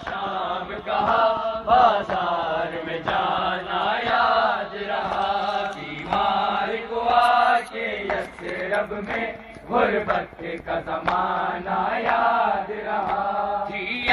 شام کہا بازار میں جانا یاد رہا، بیمار کو آ کے یثرب میں غربت کا زمانہ یاد رہا،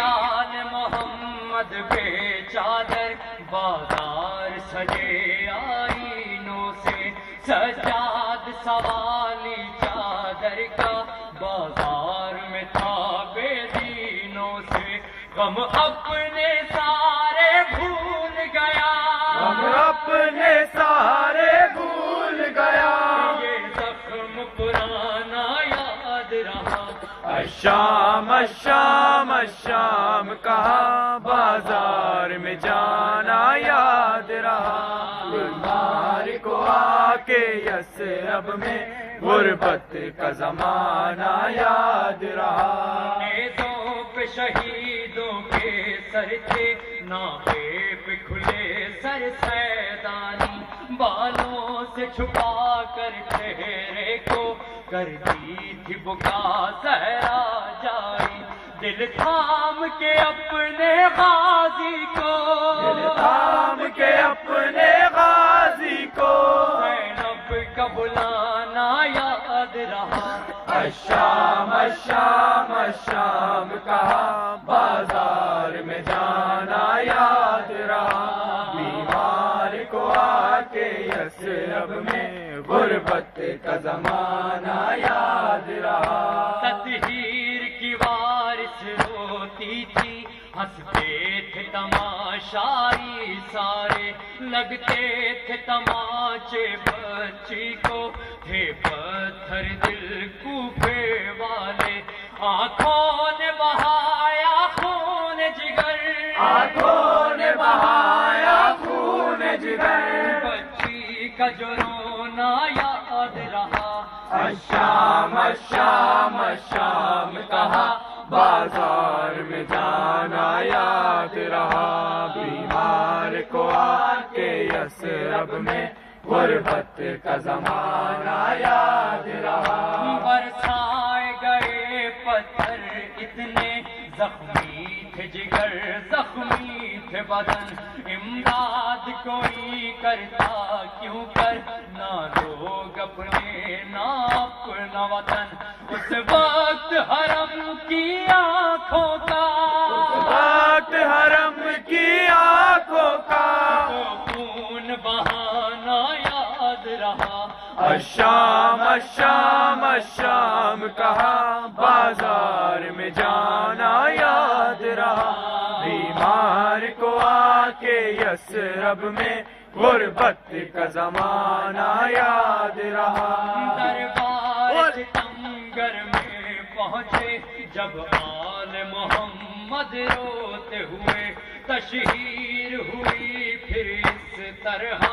آل محمد بے چادر بازار سجے آئینوں سے، سجاد سوالی چادر کا بازار میں تھا بے دینوں سے، غم اپنے سارے بھول گیا، غم اپنے سارے بھول گیا، یہ زخم پرانا یاد رہا، الشام الشام الشام کہا بازار میں جانا یاد رہا، بیمار کو آ کے یثرب میں غربت کا زمانہ یاد رہا، نیزوں پہ شہیدوں کے سر تھے، ناوے پہ کھلے سر سیدانی، بالوں سے چھپا کر چہرے کو کر دی تھی بکا صحرا جاری، دل تھام کے اپنے غازی کو، دل تھام کے اپنے غازی کو، زینب کا بلانا یاد رہا، الشام الشام الشام کہا بازار میں جانا یاد رہا، بیمار کو آ کے یثرب میں غربت کا زمانہ یاد رہا، تطہیر کی وارث روتی تھی، ہنستے تھے تماشائی سارے، لگتے تھے تماچے بچی کو، تھے پتھر دل کوفے والے، آنکھوں نے بہایا خون جگر، آنکھوں نے بہایا خون جگر، بچی کا جو رونا یاد رہا، الشام الشام الشام کہا بازار میں جانا یاد رہا، بیمار کو آ کے یثرب میں غربت کا زمانہ یاد رہا، برسائے گئے پتھر اتنے، زخمی تھے جگر زخمی تھے بدن، امداد کوئی کرتا کیوں کر، نہ لوگ اپنے نہ اپنا وطن، اس وقت حرم کی آنکھوں کا، اس وقت حرم کی آنکھوں کا، وہ خون بہانا یاد رہا، الشام الشام الشام کہا بازار میں جانا یاد رہا، بیمار کو آ کے یثرب میں غربت کا زمانہ یاد رہا، دربار ستمگر میں پہنچے جب آل محمد روتے ہوئے، تشہیر ہوئی پھر اس طرح،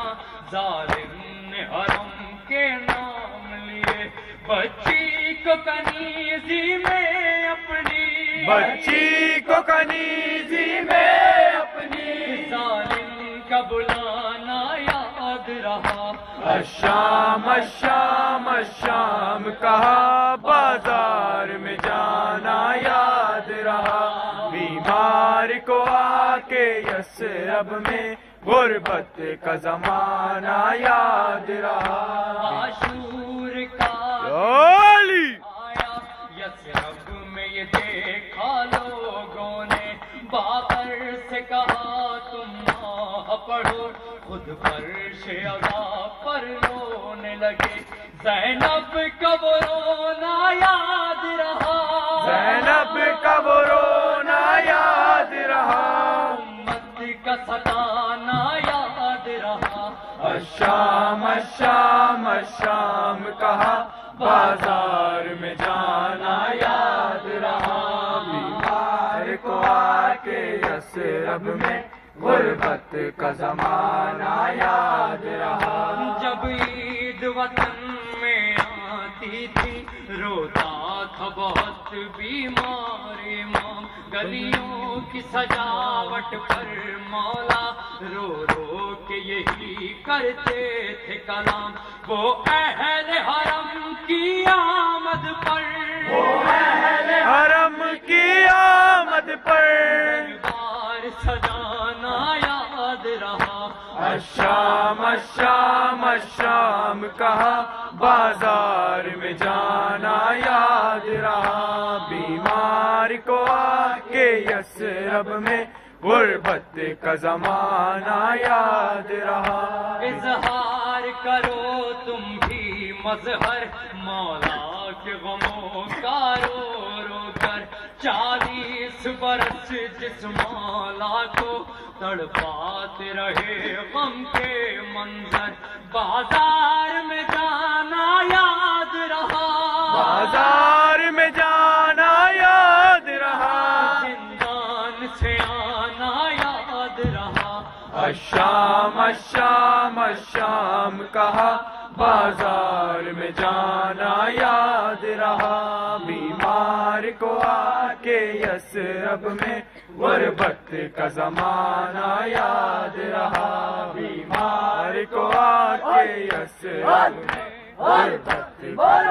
ظالم نے حرم کے نام لیے، بچی کو کنیزی میں اپنی، بچی کو کنیزی میں اپنی، ظالم کا بلانا یاد رہا، الشام الشام الشام کہا بازار میں جانا یاد رہا، بیمار کو آ کے یثرب میں غربت کا زمانہ یاد رہا، عاشور کا علی آیا یثرب میں یہ دیکھا لوگوں نے، باقر سے کہا تم نہ پڑھو، خود فرش عذاب پر رونے لگے، زینب کا وہ رونا یاد رہا، زینب کا وہ رونا یاد رہا، امت کا ستانا یاد رہا، الشام الشام الشام کہا بازار میں جانا یاد رہا، بیمار کو آ کے یثرب میں غربت کا زمانہ یاد رہا، جب عید وطن میں آتی تھی، روتا تھا بہت بیمار امام، گلیوں کی سجاوٹ پر مولا رو رو کے یہی کرتے تھے کلام، وہ اہل حرم کی آمد پر، وہ اہل حرم کی آمد پر الشام الشام الشام کہا بازار میں جانا یاد رہا بیمار کو آ کے یثرب میں غربت کا زمانہ یاد رہا اظہار کرو تم بھی مظہر مولا کے غموں کا رو رو کر 40 برس جس مولا کو تڑپاتے رہے غم کے منظر بازار میں جانا یاد رہا بازار میں جانا یاد رہا زندان سے آنا یاد رہا الشام الشام الشام کہا بازار میں جانا یاد رہا بیمار کو آ کے یثرب میں غربت کا زمانہ یاد رہا بیمار کو آ کے یثرب میں غربت کا